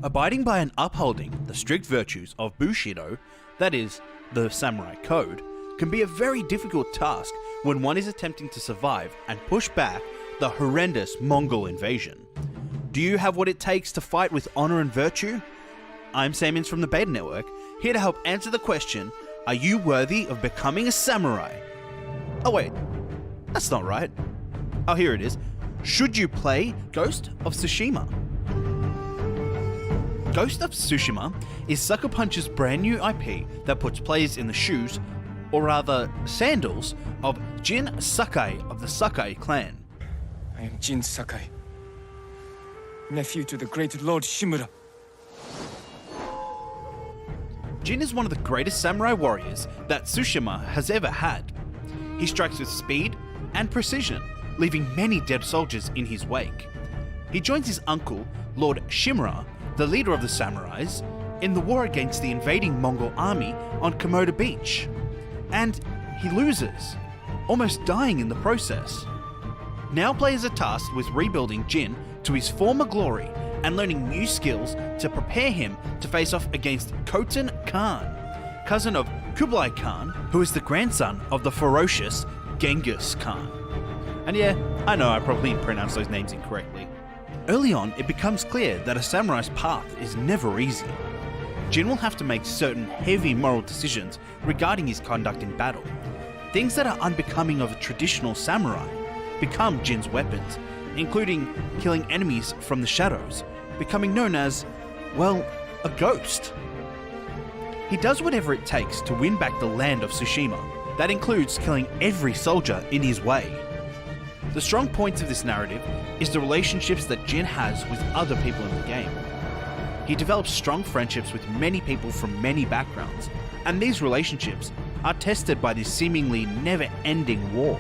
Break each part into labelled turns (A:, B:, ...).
A: Abiding by and upholding the strict virtues of Bushido, that is, the samurai code, can be a very difficult task when one is attempting to survive and push back the horrendous Mongol invasion. Do you have what it takes to fight with honor and virtue? I'm Sammins from the Beta Network, here to help answer the question, are you worthy of becoming a samurai? Oh wait, that's not right. Oh, here it is. Should you play Ghost of Tsushima? Ghost of Tsushima is Sucker Punch's brand new IP that puts players in the shoes, or rather sandals, of Jin Sakai of the Sakai clan.
B: I am Jin Sakai, nephew to the great Lord Shimura.
A: Jin is one of the greatest samurai warriors that Tsushima has ever had. He strikes with speed and precision, leaving many dead soldiers in his wake. He joins his uncle, Lord Shimura, the leader of the samurais, in the war against the invading Mongol army on Komoda Beach. And he loses, almost dying in the process. Now players are tasked with rebuilding Jin to his former glory and learning new skills to prepare him to face off against Khotan Khan, cousin of Kublai Khan, who is the grandson of the ferocious Genghis Khan. And yeah, I know I probably pronounced those names incorrectly. Early on, it becomes clear that a samurai's path is never easy. Jin will have to make certain heavy moral decisions regarding his conduct in battle. Things that are unbecoming of a traditional samurai become Jin's weapons, including killing enemies from the shadows, becoming known as, well, a ghost. He does whatever it takes to win back the land of Tsushima. That includes killing every soldier in his way. The strong points of this narrative is the relationships that Jin has with other people in the game. He develops strong friendships with many people from many backgrounds, and these relationships are tested by this seemingly never-ending war.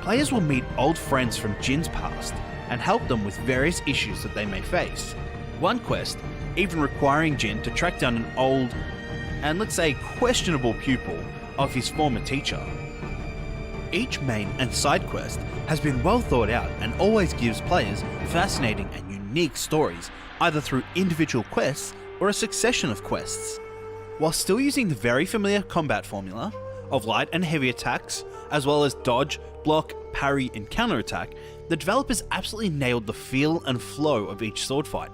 A: Players will meet old friends from Jin's past and help them with various issues that they may face. One quest even requiring Jin to track down an old, and let's say questionable pupil of his former teacher. Each main and side quest has been well thought out and always gives players fascinating and unique stories, either through individual quests or a succession of quests. While still using the very familiar combat formula of light and heavy attacks, as well as dodge, block, parry and counterattack, the developers absolutely nailed the feel and flow of each sword fight,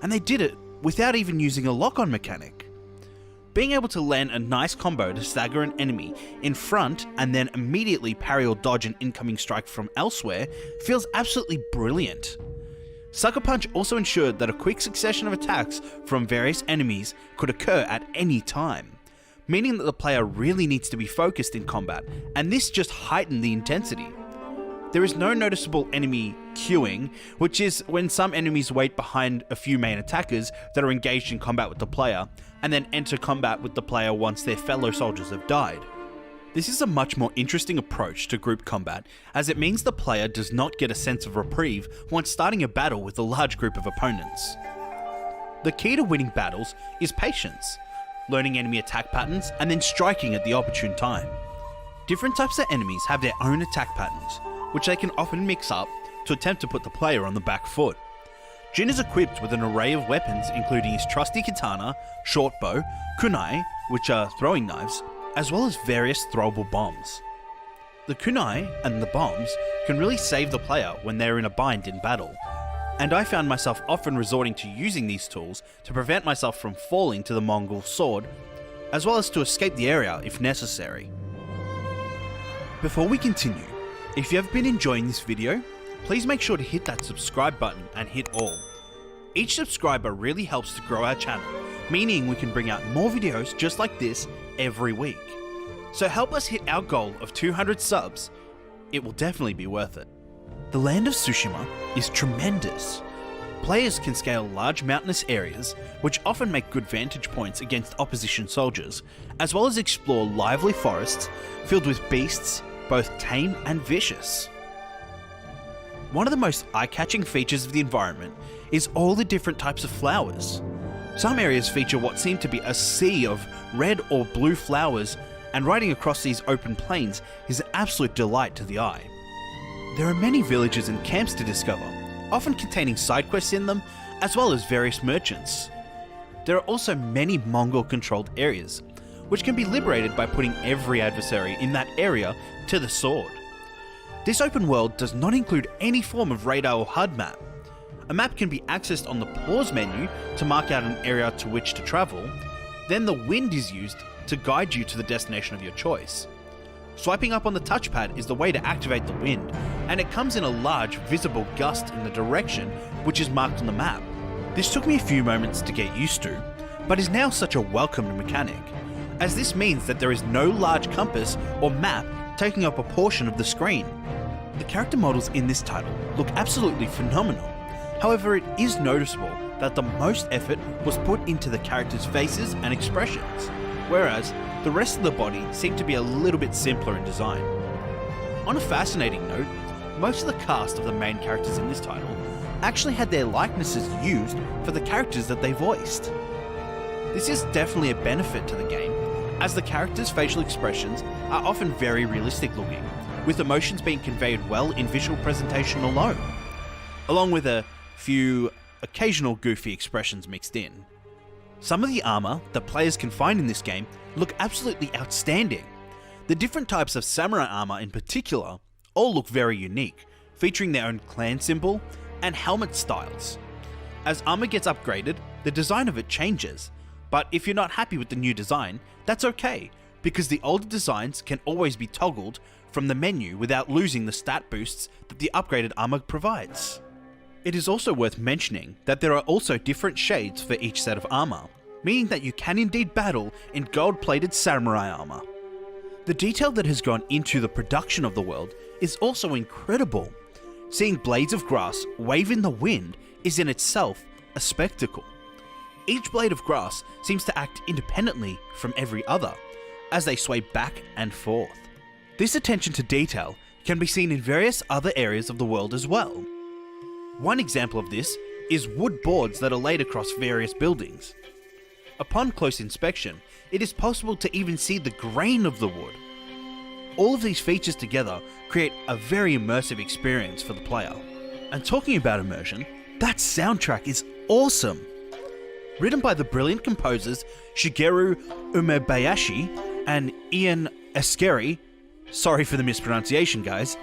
A: and they did it without even using a lock-on mechanic. Being able to land a nice combo to stagger an enemy in front and then immediately parry or dodge an incoming strike from elsewhere feels absolutely brilliant. Sucker Punch also ensured that a quick succession of attacks from various enemies could occur at any time, meaning that the player really needs to be focused in combat, and this just heightened the intensity. There is no noticeable enemy queuing, which is when some enemies wait behind a few main attackers that are engaged in combat with the player, and then enter combat with the player once their fellow soldiers have died. This is a much more interesting approach to group combat, as it means the player does not get a sense of reprieve once starting a battle with a large group of opponents. The key to winning battles is patience, learning enemy attack patterns, and then striking at the opportune time. Different types of enemies have their own attack patterns, which they can often mix up to attempt to put the player on the back foot. Jin is equipped with an array of weapons including his trusty katana, short bow, kunai, which are throwing knives, as well as various throwable bombs. The kunai and the bombs can really save the player when they're in a bind in battle, and I found myself often resorting to using these tools to prevent myself from falling to the Mongol sword, as well as to escape the area if necessary. Before we continue, if you have been enjoying this video, please make sure to hit that subscribe button and hit all. Each subscriber really helps to grow our channel, meaning we can bring out more videos just like this every week. So help us hit our goal of 200 subs. It will definitely be worth it. The land of Tsushima is tremendous. Players can scale large mountainous areas, which often make good vantage points against opposition soldiers, as well as explore lively forests filled with beasts, both tame and vicious. One of the most eye-catching features of the environment is all the different types of flowers. Some areas feature what seem to be a sea of red or blue flowers, and riding across these open plains is an absolute delight to the eye. There are many villages and camps to discover, often containing side quests in them, as well as various merchants. There are also many Mongol-controlled areas, which can be liberated by putting every adversary in that area to the sword. This open world does not include any form of radar or HUD map. A map can be accessed on the pause menu to mark out an area to which to travel, then the wind is used to guide you to the destination of your choice. Swiping up on the touchpad is the way to activate the wind, and it comes in a large visible gust in the direction which is marked on the map. This took me a few moments to get used to, but is now such a welcomed mechanic, as this means that there is no large compass or map taking up a portion of the screen. The character models in this title look absolutely phenomenal. However, it is noticeable that the most effort was put into the characters' faces and expressions, whereas the rest of the body seemed to be a little bit simpler in design. On a fascinating note, most of the cast of the main characters in this title actually had their likenesses used for the characters that they voiced. This is definitely a benefit to the game, as the characters' facial expressions are often very realistic looking, with emotions being conveyed well in visual presentation alone, along with a few occasional goofy expressions mixed in. Some of the armor that players can find in this game look absolutely outstanding. The different types of samurai armor in particular all look very unique, featuring their own clan symbol and helmet styles. As armor gets upgraded, the design of it changes, but if you're not happy with the new design, that's okay, because the older designs can always be toggled from the menu without losing the stat boosts that the upgraded armor provides. It is also worth mentioning that there are also different shades for each set of armor, meaning that you can indeed battle in gold-plated samurai armor. The detail that has gone into the production of the world is also incredible. Seeing blades of grass wave in the wind is in itself a spectacle. Each blade of grass seems to act independently from every other, as they sway back and forth. This attention to detail can be seen in various other areas of the world as well. One example of this is wood boards that are laid across various buildings. Upon close inspection, it is possible to even see the grain of the wood. All of these features together create a very immersive experience for the player. And talking about immersion, that soundtrack is awesome! Written by the brilliant composers Shigeru Umebayashi and Ian Eskeri, sorry for the mispronunciation guys,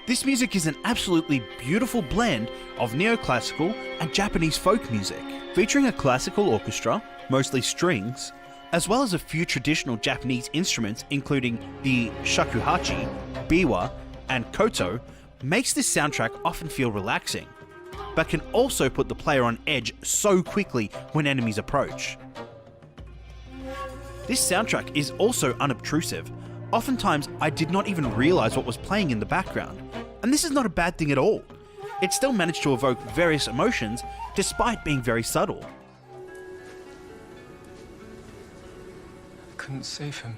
A: this music is an absolutely beautiful blend of neoclassical and Japanese folk music, featuring a classical orchestra, mostly strings, as well as a few traditional Japanese instruments including the shakuhachi, biwa, and koto, makes this soundtrack often feel relaxing, but can also put the player on edge so quickly when enemies approach. This soundtrack is also unobtrusive. Oftentimes, I did not even realize what was playing in the background, and this is not a bad thing at all. It still managed to evoke various emotions despite being very subtle.
B: I couldn't save him.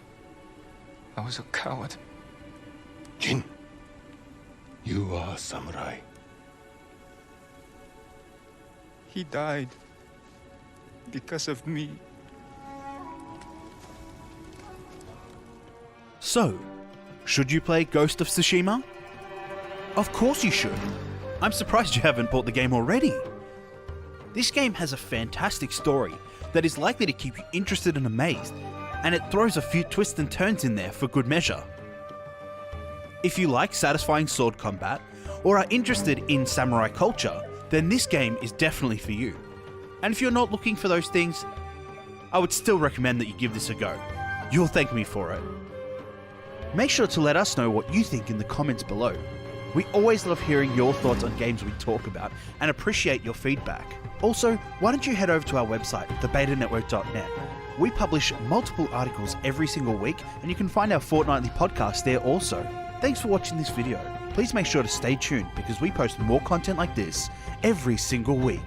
B: I was a coward.
C: Jin, you are a samurai.
B: He died because of me.
A: So, should you play Ghost of Tsushima? Of course you should. I'm surprised you haven't bought the game already. This game has a fantastic story that is likely to keep you interested and amazed, and it throws a few twists and turns in there for good measure. If you like satisfying sword combat, or are interested in samurai culture, then this game is definitely for you. And if you're not looking for those things, I would still recommend that you give this a go. You'll thank me for it. Make sure to let us know what you think in the comments below. We always love hearing your thoughts on games we talk about and appreciate your feedback. Also, why don't you head over to our website, thebetanetwork.net. We publish multiple articles every single week, and you can find our fortnightly podcast there also. Thanks for watching this video. Please make sure to stay tuned because we post more content like this every single week.